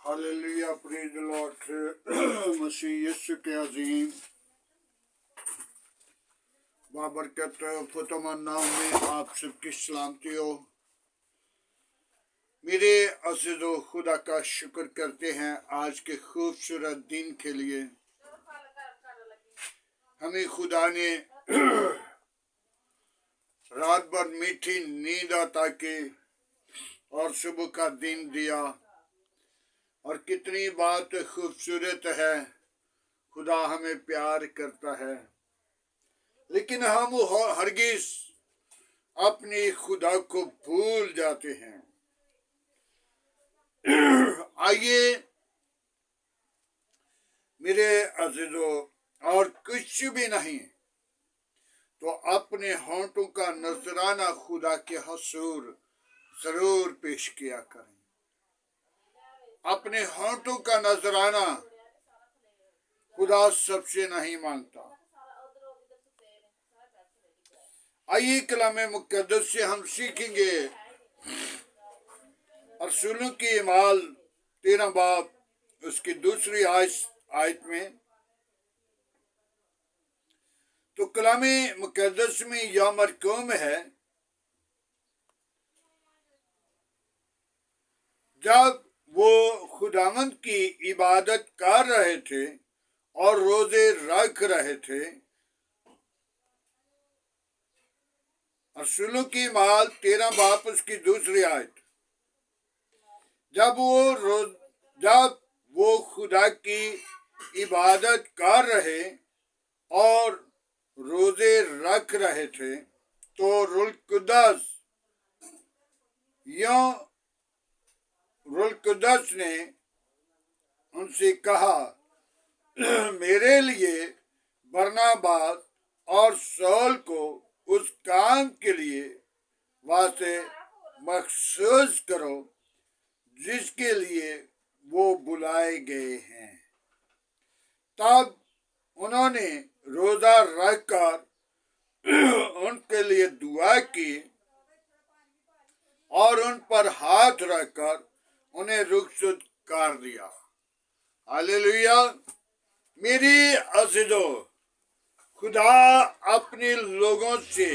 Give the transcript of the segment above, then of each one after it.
Hallelujah, praise the lord. मसीह यीशु के अजीम बाबरकत फतमान नाम में आप सबकी सलामती हो। मेरे अज़ीज़ो, खुदा का शुक्र करते हैं आज के खूबसूरत दिन के लिए। हमें खुदा ने रात भर मीठी नींद अता की और सुबह का दिन दिया। और कितनी बात खूबसूरत है, खुदा हमें प्यार करता है, लेकिन हम हरगिज अपने खुदा को भूल जाते हैं। आइए मेरे अजीजों, और कुछ भी नहीं तो अपने होंठों का नजराना खुदा के हुजूर जरूर पेश किया करें। अपने होंठों का नजराना खुदा सबसे नहीं मांगता। आइए कलामे मुकद्दस से हम सीखेंगे रसूलों की अमाल 13 बाब उसकी दूसरी आयत में। तो कलामे मुकद्दस में यह मरकूम है, जब वो खुदावंद की इबादत कर रहे थे और रोजे रख रहे थे। रसूलों की अमाल 13 बाब उसकी दूसरी आयत। जब वो खुदा की इबादत कर रहे और रोजे रख रहे थे, तो रूह कुद्दस ने उनसे कहा, मेरे लिए बरनबास और शाऊल को उस काम के लिए वास्ते मखसूस करो जिसके लिए वो बुलाए गए हैं। तब उन्होंने रोजा रखकर उनके लिए दुआ की और उन पर हाथ रखकर उन्हें रुखसत कर दिया। हालेलुया। मेरी अज़ीज़ों, खुदा अपने लोगों से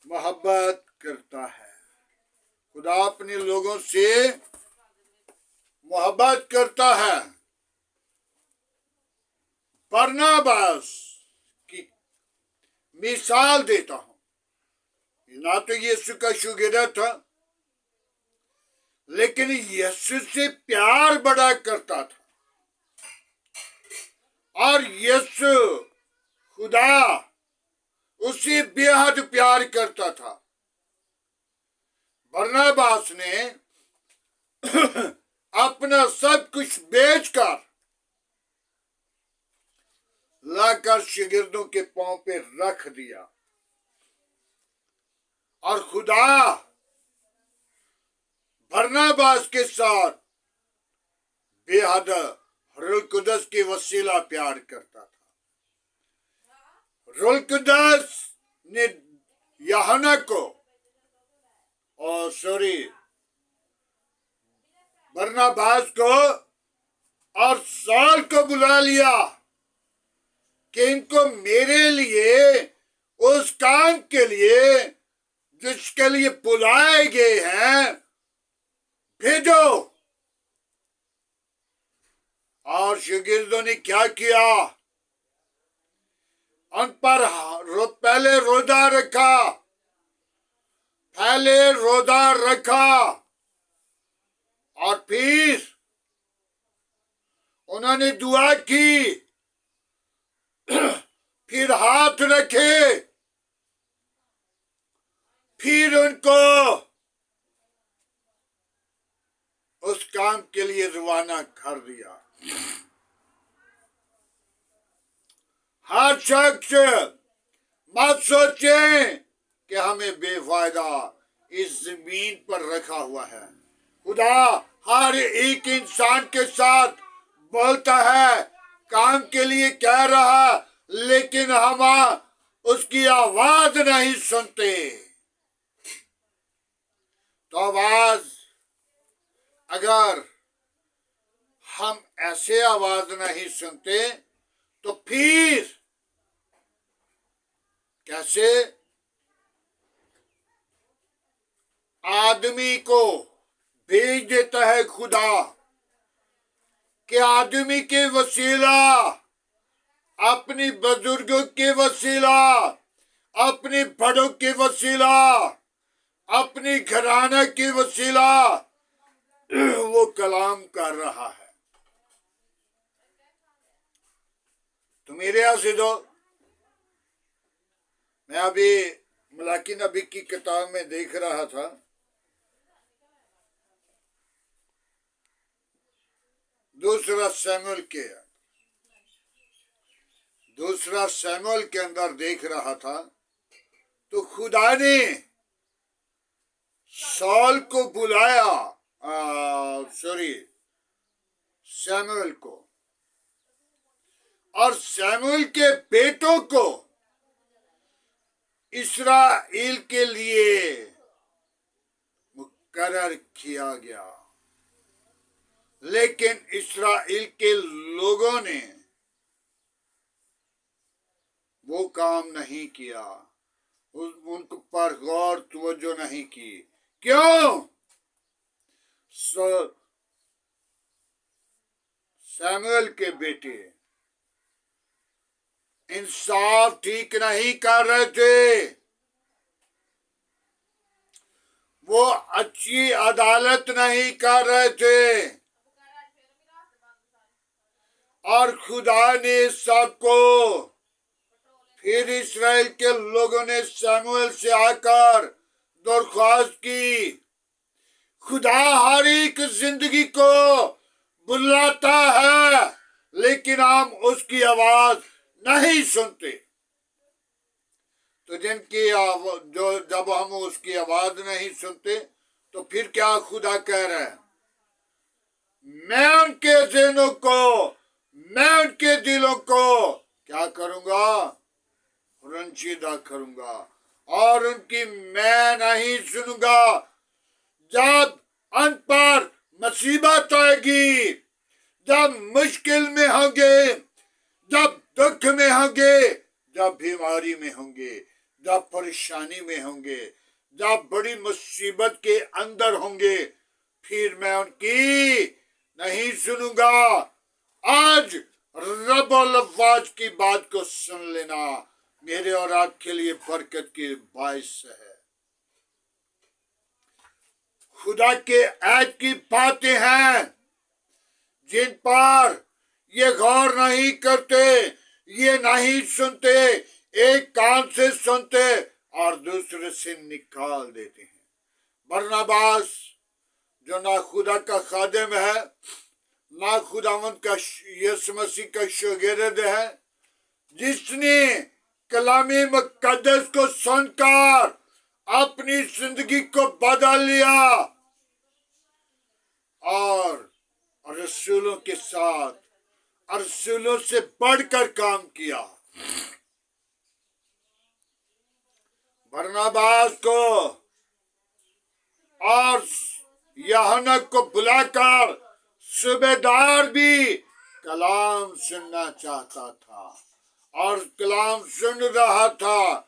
मोहब्बत करता है। खुदा अपने लोगों से मोहब्बत करता है। बरनबास की मिसाल देता हूं। ना तो यीशु का शागिर्द था, लेकिन यीशु से प्यार बड़ा करता था। और यीशु खुदा उसे बेहद प्यार करता था। बरनबास ने अपना सब कुछ बेचकर लाकर शागिर्दों के पांव पे रख दिया। और खुदा बरनबास के साथ बेहद रूह कुद्दस के वसीला प्यार करता था। रूह कुद्दस ने यूहन्ना को बरनबास को और शाऊल को बुला लिया कि इनको मेरे लिए उस काम के लिए जिसके लिए बुलाए गए हैं भेजो। और शागिर्दों ने क्या किया? उन पर पहले रोजा रखा और फिर उन्होंने दुआ की, फिर हाथ रखे, फिर उनको उस काम के लिए रवाना कर दिया। हर शख्स मत सोचें कि हमें बेफायदा इस जमीन पर रखा हुआ है। खुदा हर एक इंसान के साथ बोलता है, काम के लिए कह रहा, लेकिन हम उसकी आवाज नहीं सुनते। तो आवाज अगर अगर हम ऐसे आवाज नहीं सुनते तो फिर कैसे आदमी को भेज देता है खुदा कि आदमी के वसीला, अपनी बुजुर्गों के वसीला, अपनी बड़ों के वसीला, अपनी घराना के वसीला वो कलाम कर रहा है। तो मेरे अज़ीज़ों, मैं अभी मलाकी नबी की किताब में देख रहा था, दूसरा शमूएल के अंदर देख रहा था, तो खुदा ने शौल को बुलाया, शमूएल को, और शमूएल के बेटों को इस्राएल के लिए मुकर्रर किया गया, लेकिन इस्राएल के लोगों ने वो काम नहीं किया, उन पर गौर तवज्जो नहीं की। क्यों? शमूएल के बेटे इंसाफ ठीक नहीं कर रहे थे, वो अच्छी अदालत नहीं कर रहे थे, और खुदा ने सबको, फिर इस्राएल के लोगों ने शमूएल से आकर दरख्वास्त की, खुदा हर एक जिंदगी को बुलाता है लेकिन हम उसकी आवाज नहीं सुनते। तो जब हम उसकी आवाज नहीं सुनते तो फिर क्या खुदा कह रहा है? मैं उनके ज़हनों को, मैं उनके दिलों को क्या करूंगा? रंजीदा करूंगा, और उनकी मैं नहीं सुनूंगा। जब अन पर मुसीबत आएगी, जब मुश्किल में होंगे, जब दुख में होंगे, जब बीमारी में होंगे, जब परेशानी में होंगे, जब बड़ी मुसीबत के अंदर होंगे, फिर मैं उनकी नहीं सुनूंगा। आज रब्बुल अफ़वाज की बात को सुन लेना मेरे और आपके लिए बरकत की बाइस है। खुदा के ऐत की बातें हैं जिन पर ये गौर नहीं करते, ये नहीं सुनते, एक कान से सुनते और दूसरे से निकाल देते हैं। बरनबास जो ना खुदा का खादिम है, ना खुदावंद का यीशु मसीह का शागिर्द है, जिसने कलामी मुकद्दस को सुनकर अपनी जिंदगी को बदल लिया और रसूलों के साथ, रसूलों से बढ़कर काम किया। बरनबास को और यूहन्ना को बुलाकर सूबेदार भी कलाम सुनना चाहता था और कलाम सुन रहा था,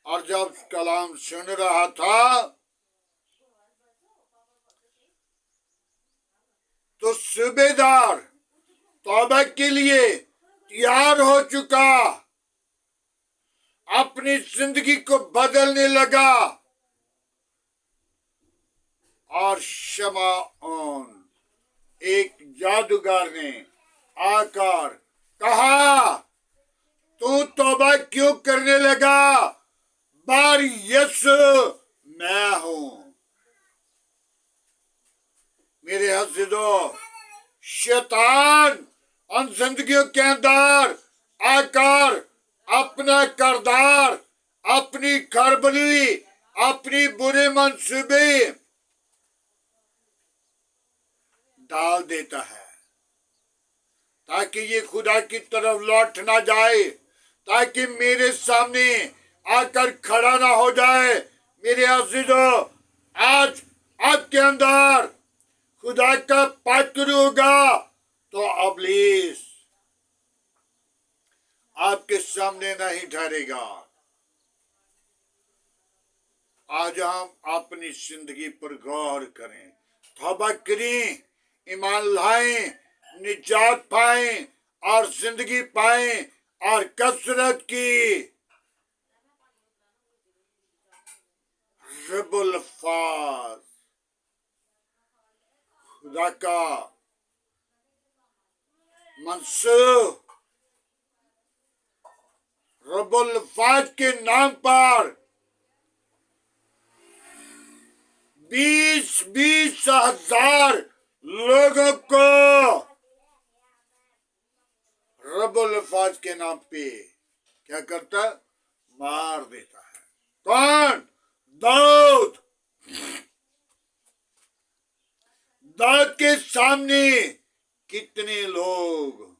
और जब कलाम सुन रहा था तो सूबेदार तौबा के लिए तैयार हो चुका, अपनी जिंदगी को बदलने लगा, और शमौन एक जादूगर ने आकर कहा, तू तौबा क्यों करने लगा? बार यीशु मैं हूं। मेरे अज़ीज़ों, शैतान उन जिंदगियों के अंदर आकर अपना किरदार, अपनी खरबली, अपनी बुरे मंसूबे डाल देता है ताकि ये खुदा की तरफ लौट ना जाए, ताकि मेरे सामने आकर खड़ा ना हो जाए। मेरे अज़ीज़ों, आज आपके अंदर खुदा का पात्र होगा तो इब्लीस आपके सामने नहीं ठहरेगा। आज हम अपनी जिंदगी पर गौर करें, तौबा करें, ईमान लाएं, निजात पाएं और जिंदगी पाएं और कसरत की। रब्बुल फाज खुदा का मंसूब रब्बुल फाज के नाम पर 20-20 हजार लोगों को रब्बुल फाज के नाम पे क्या करता, मार देता है। कौन? दाऊद। दाऊद के सामने कितने लोग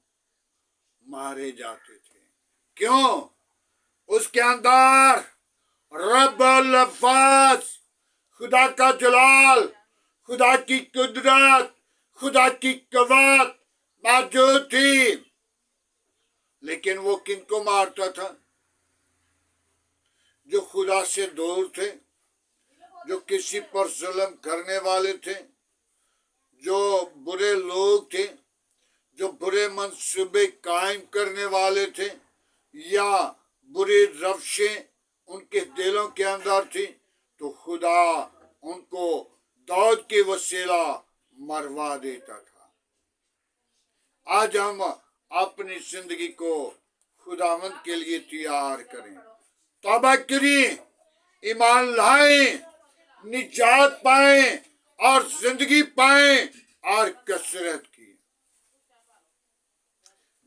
मारे जाते थे? क्यों? उसके अंदर रब्बुल फाज, खुदा का जलाल, खुदा की कुदरत, खुदा की कवत मौजूद थी। लेकिन वो किनको मारता था? जो खुदा से दूर थे, जो किसी पर जुल्म करने वाले थे, जो बुरे लोग थे, जो बुरे मंसूबे कायम करने वाले थे, या बुरी रवशें उनके दिलों के अंदर थी, तो खुदा उनको दाऊद के वसीला मरवा देता था। आज हम अपनी जिंदगी को खुदावंद के लिए तैयार करें, तौबा करें, ईमान लाएं, निजात पाएं और जिंदगी पाएं और कसरत की।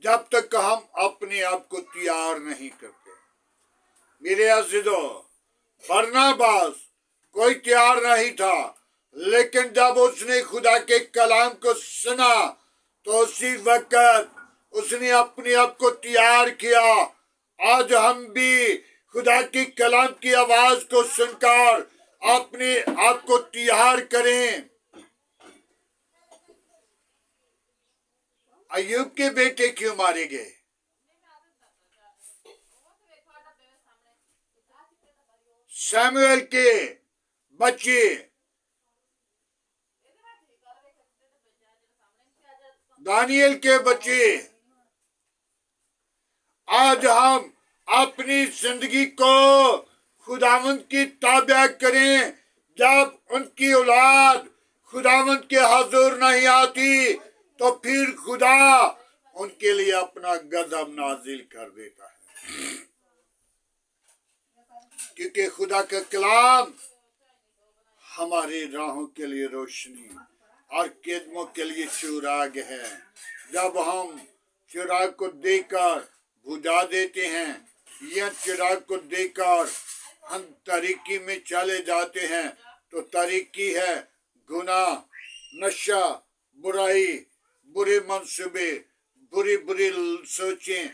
जब तक हम अपने आप को तैयार नहीं करते, मेरे अज़ीज़ों, बरनबास कोई तैयार नहीं था, लेकिन जब उसने खुदा के कलाम को सुना तो उसी वक्त उसने अपने आप को तैयार किया। आज हम भी खुदा की कलाम की आवाज को सुनकर अपने आप को तैयार करें। अय्यूब के बेटे क्यों मारे गए? शमूएल के बच्चे, दानियल के बच्चे। आज हम अपनी जिंदगी को खुदावंद की ताबे करें। जब उनकी औलाद खुदावंद के हुजूर नहीं आती तो फिर खुदा उनके लिए अपना गजब नाजिल कर देता है, क्योंकि खुदा का कलाम हमारी राहों के लिए रोशनी और कदमों के लिए चिराग है। जब हम चिराग को देकर बुझा देते हैं या चिराग को देकर हम तारीकी में चले जाते हैं, तो तारीकी है गुनाह, नशा, बुराई, बुरे मंसूबे, बुरी बुरी सोचें,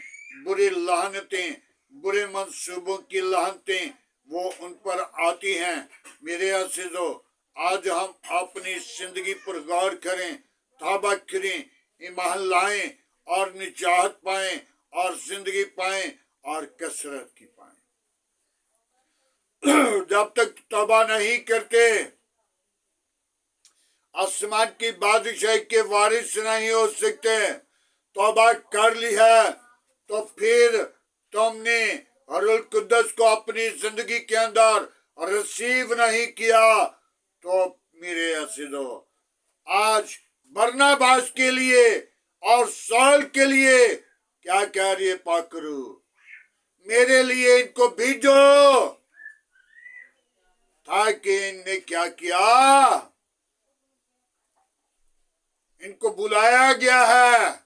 बुरी लानतें, बुरे मंसूबों की लानतें वो उन पर आती हैं। मेरे अज़ीज़ों, आज हम अपनी जिंदगी पर गौर करें, तौबा करें, ईमान लाएं और निजात पाएं और जिंदगी पाएं और कसरत की पाएं। जब तक तौबा नहीं करते, आसमान की बादशाही के वारिस नहीं हो सकते। तौबा कर ली है तो फिर तुमने रूहुल कुद्दस को अपनी जिंदगी के अंदर रिसीव नहीं किया। तो मेरे अज़ीज़ों, आज बरनबास के लिए और साल के लिए क्या कह रही है पाकरू? मेरे लिए इनको भेजो। ताकि इनने क्या किया? इनको बुलाया गया है,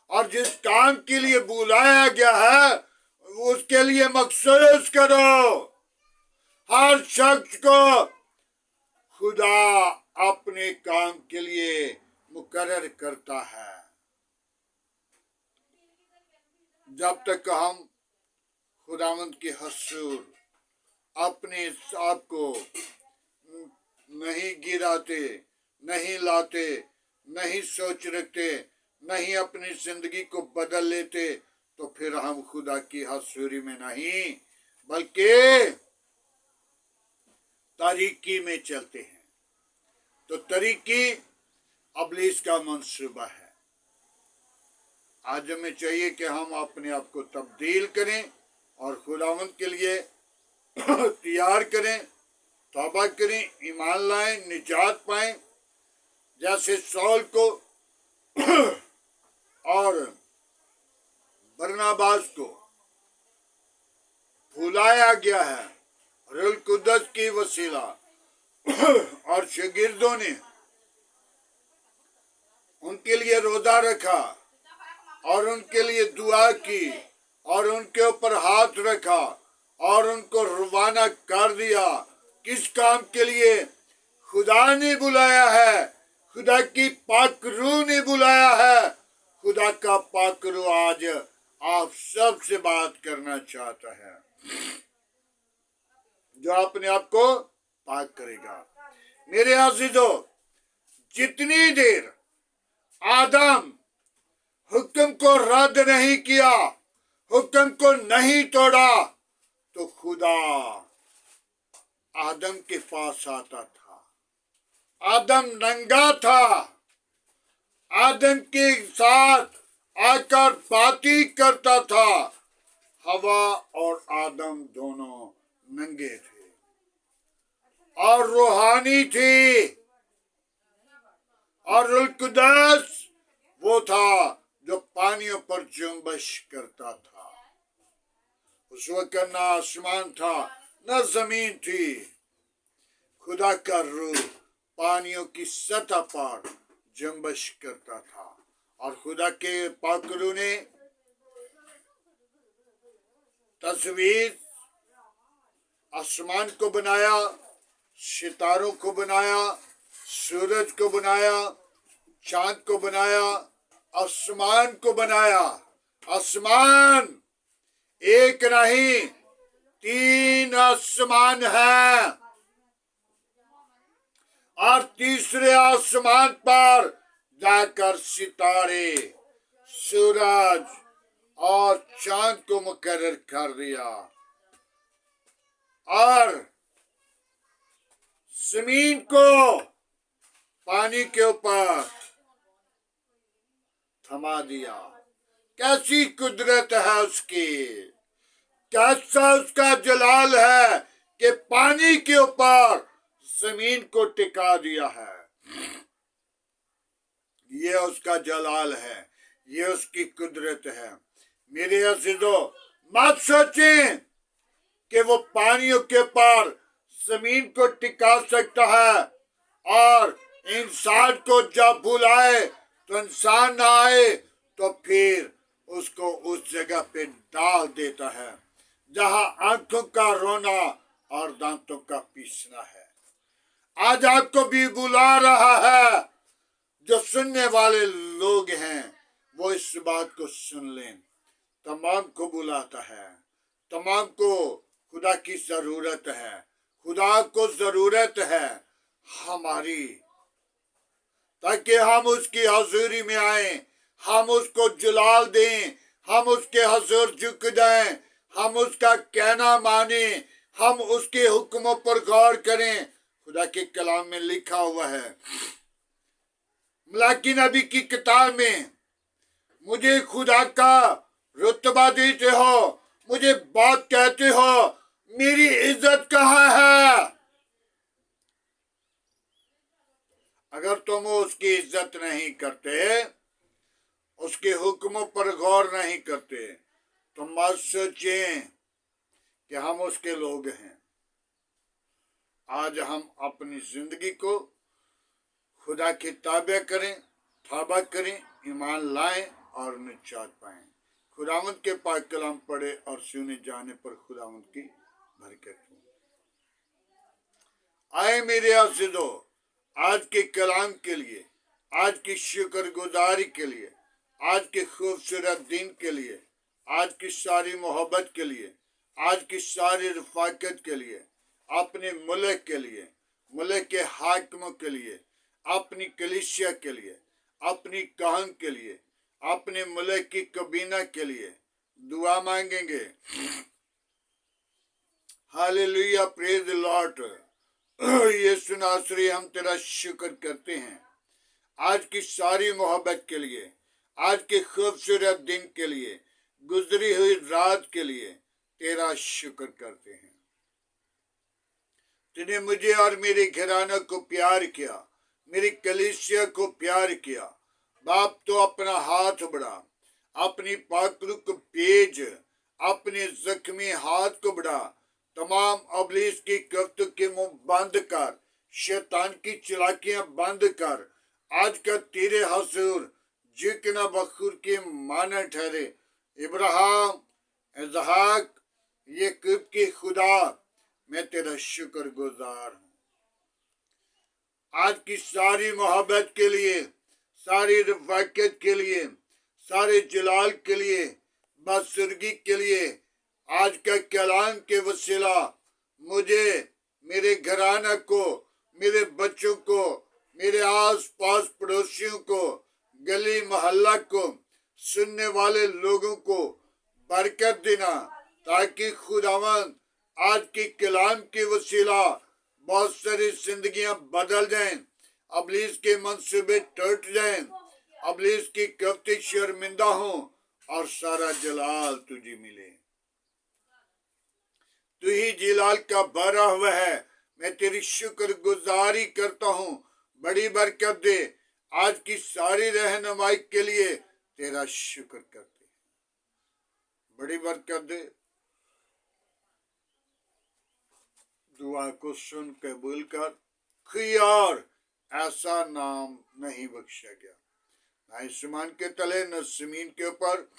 और जिस काम के लिए बुलाया गया है उसके लिए मखसूस करो। हर शख्स को खुदा अपने काम के लिए मुकर्रर करता है। जब तक हम खुदावंद के हुजूर अपने आप को नहीं गिराते, नहीं लाते, नहीं सोच रखते, नहीं अपनी जिंदगी को बदल लेते, तो फिर हम खुदा की हजूरी में नहीं बल्कि तारीकी में चलते हैं। तो तारीकी इब्लीस का मंसूबा है। आज हमें चाहिए कि हम अपने आप को तब्दील करें और खुदावंद के लिए तैयार करें, तौबा करें, ईमान लाएं, निजात पाएं। जैसे सौल को और बरनबास को बुलाया गया है रूह कुद्दस की वसीला और शागिर्दों ने उनके लिए रोजा रखा और उनके लिए दुआ की और उनके ऊपर हाथ रखा और उनको रवाना कर दिया। किस काम के लिए? खुदा ने बुलाया है, खुदा की पाक रूह ने बुलाया है। खुदा का पाक रूह आज आप सब से बात करना चाहता है, जो अपने आप को पाक करेगा। मेरे अज़ीज़ों, जितनी देर आदम हुक्म को रद्द नहीं किया, हुक्म को नहीं तोड़ा, तो खुदा आदम के पास आता था। आदम नंगा था, आदम के साथ आकर बातें करता था। हवा और आदम दोनों नंगे थे और रूहानी थी, और रूह कुद्दस वो था जो पानियों पर जुम्बश करता था। उस वक्त न आसमान था न जमीन थी। खुदा का रूह पानियों की सतह पर जुम्बश करता था और खुदा के पाक रूह ने तस्वीर आसमान को बनाया, सितारों को बनाया, सूरज को बनाया, चांद को बनाया, आसमान को बनाया। आसमान एक नहीं, 3 आसमान है और तीसरे आसमान पर जाकर सितारे, सूरज और चांद को मुकर्रर कर दिया और जमीन को पानी के ऊपर थमा दिया। कैसी कुदरत है उसकी, कैसा उसका जलाल है कि पानी के ऊपर जमीन को टिका दिया है। ये उसका जलाल है, ये उसकी कुदरत है। मेरे अज़ीज़ों, मत सोचें कि वो पानियों के ऊपर जमीन को टिका सकता है और इंसान को जब बुलाए तो इंसान ना आए तो फिर उसको उस जगह पे डाल देता है जहां आंखों का रोना और दांतों का पीसना है। आज आपको भी बुला रहा है। जो सुनने वाले लोग हैं वो इस बात को सुन लें। तमाम को बुलाता है, तमाम को खुदा की जरूरत है। खुदा को जरूरत है हमारी, ताकि हम उसकी हजूरी में आए, हम उसको जलाल दें, हम उसके हजूर झुक जाएं, हम उसका कहना माने, हम उसके हुक्मों पर गौर करें। खुदा के कलाम में लिखा हुआ है, मलाकी नबी की किताब में, मुझे खुदा का रुतबा देते हो, मुझे बात कहते हो, मेरी इज्जत कहाँ है? अगर तुम उसकी इज्जत नहीं करते, उसके हुक्मों पर गौर नहीं करते, तो मत सोचें कि हम उसके लोग हैं। आज हम अपनी जिंदगी को खुदा के ताबे करें, तौबा करें, ईमान लाएं और निजात पाएं। खुदावंद के पाक कलाम पढ़े और सुने जाने पर खुदावंद की बरकत हो। आए मेरे अज़ीज़ों, आज के कलाम के लिए, आज की शुक्रगुजारी के लिए, आज के खूबसूरत दिन के लिए, आज की सारी मोहब्बत के लिए, आज की सारी रफाकत के लिए, अपने मुल्क के लिए, मुल्क के हाकिमों के लिए, अपनी कलीसिया के लिए, अपनी काम के लिए, अपने मुल्क की कबीना के लिए दुआ मांगेंगे। Hallelujah, praise the lord. यीशु नासरी, हम तेरा शुक्र करते हैं आज की सारी मोहब्बत के लिए, आज के खूबसूरत दिन के लिए, गुजरी हुई रात के लिए तेरा शुक्र करते हैं। तूने मुझे और मेरे घराना को प्यार किया, मेरी कलीसिया को प्यार किया। बाप, तो अपना हाथ बढ़ा, अपनी पाकरू को भेज, अपने जख्मी हाथ को बढ़ा, तमाम अबलीस की कफ्तों के मुंह बंद कर, शैतान की चालाकियां बंद कर। आज का तेरे हजूर जिकना बखूर के माना ठहरे। इब्राहिम, इसहाक, याकूब की खुदा, मैं तेरा शुक्र गुजार हूँ आज की सारी मोहब्बत के लिए, सारी रफाकत के लिए, सारे जलाल के लिए, बदसुरगी के लिए। आज का कलाम के वसीला मुझे, मेरे घराना को, मेरे बच्चों को, मेरे आस पास पड़ोसियों को, गली मोहल्ला को, सुनने वाले लोगों को बरकत देना, ताकि खुदावंद आज की कलाम के वसीला बहुत सारी जिंदगियां बदल जाएं, अबलीस के मंसूबे टूट जाएं, अबलीस की कफ्ते शर्मिंदा हो और सारा जलाल तुझे मिले। तू ही जलाल का भरा हुआ है। मैं तेरी शुक्र गुजारी करता हूँ। बड़ी बरकत दे। आज की सारी रहनुमाई के लिए तेरा शुक्र करते हैं। बड़ी बरकत दे। दुआ को सुन कबूल कर। कोई और ऐसा नाम नहीं बख्शा गया, न आसमान के तले न जमीन के ऊपर।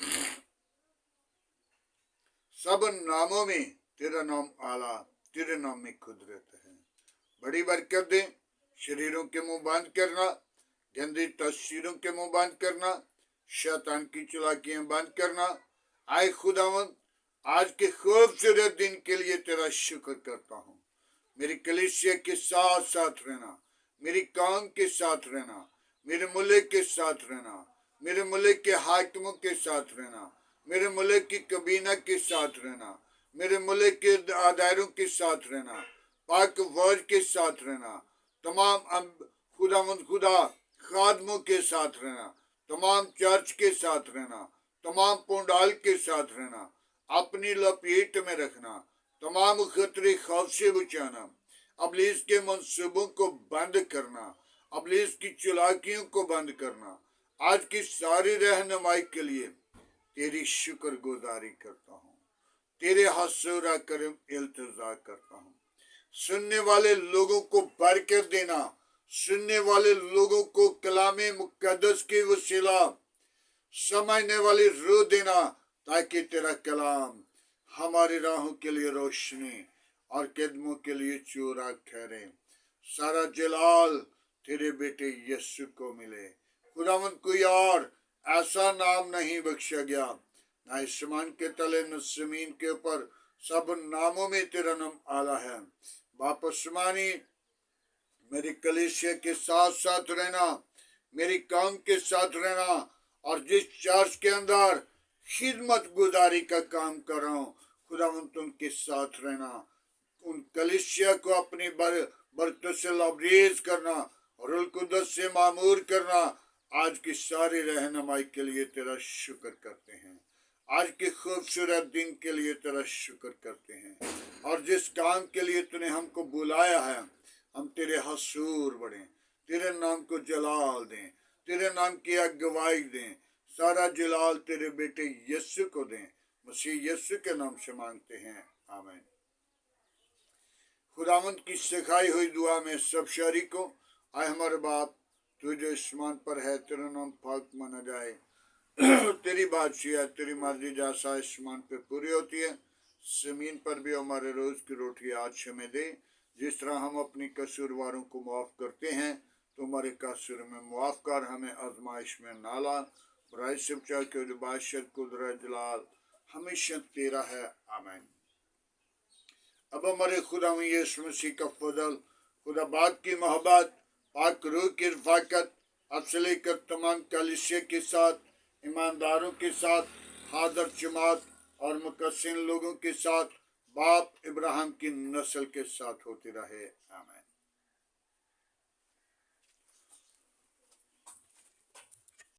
सब नामों में तेरा नाम आला, तेरे नाम में कुदरत है। बड़ी बरकत दे। शरीरों के मुंह बंद करना, गंदी तस्वीरों के मुंह बंद करना, शैतान की चालाकियां बंद करना। आए खुदावंद, आज के खूबसूरत दिन के लिए तेरा शुक्र करता हूँ। मेरी कलीसिया के साथ साथ रहना, मेरी काम के साथ रहना, मेरे मुल्क के साथ रहना, मेरे मुल्क के हाकिमों के साथ रहना, मेरे मुल्क की कबीना के साथ रहना, मेरे मुल्क के दायरों के साथ रहना, पाक फौज के साथ रहना, तमाम खुदा खादमों के साथ रहना, तमाम चर्च के साथ रहना, तमाम पुंडाल के साथ रहना, अपनी लपेट में रखना, तमाम खतरे खौफ से बचाना, अबलीस के मंसूबों को बंद करना, अबलीस की चालाकियों को बंद करना। आज की सारी रहनुमाई के लिए तेरी शुक्र गुजारी करता हूँ, तेरे हसूरा करम इल्तिजा करता हूँ। सुनने वाले लोगों को बरकत देना, सुनने वाले लोगों को कलामे मुकद्दस की वसीला समझने वाली रूह देना, ताकि तेरा कलाम हमारी राहों के लिए रोशनी और कदमों के लिए चोराग ठहरे। सारा जलाल तेरे बेटे यीशु को मिले। खुदावंद, कोई और ऐसा नाम नहीं बख्शा गया, न आसमान के तले न जमीन के ऊपर। सब नामों में तेरा नाम आला है। बाप आसमानी, मेरी कलीसिया के साथ साथ रहना, मेरी काम के साथ रहना, और जिस चर्च के अंदर खिदमत गुजारी का काम कर रहा हूँ, खुदावंद उनके साथ रहना, उन कलीसिया को अपनी बरकत से लबरेज करना, रूह कुदस से मामूर करना। आज की सारी रहनुमाई के लिए तेरा शुक्र करते हैं। आज के खूबसूरत दिन के लिए तेरा शुक्र करते हैं, और जिस काम के लिए तूने हमको बुलाया है, हम तेरे हसूर बढ़ें, तेरे नाम को जलाल दें, तेरे नाम की अगुवाई दें। सारा जलाल तेरे बेटे यीशु को दें। मसीह यीशु के नाम से मांगते हैं, आमीन। खुदावंद की सिखाई हुई दुआ में सब शरीकों, आए हमारे बाप, तू जो आसमान पर है, तेरा नाम पाक माना जाए। तेरी बादशाह, तेरी मर्जी जैसा आसमान पे पूरी होती है, जमीन पर भी हमारे रोज की रोटी आज हमें दे। जिस तरह हम अपनी कसूरवारों को माफ करते हैं, तो हमारे कसूर में माफ कर, हमें आजमाइश में ना ला। बुराई से बचा के बादशाह कुदरत जलाल हमेशा तेरा है, आमीन। अब हमारे खुदा में यीशु मसीह का फजल, खुदा बाप की मोहब्बत पाक रूह की रफ़ाकत अफसली कर तमाम कलिशे के साथ, ईमानदारों के साथ, हाज़र जमात और मुकस्सिन लोगों के साथ, बाप इब्राहिम की नस्ल के साथ होती रहे। आमीन।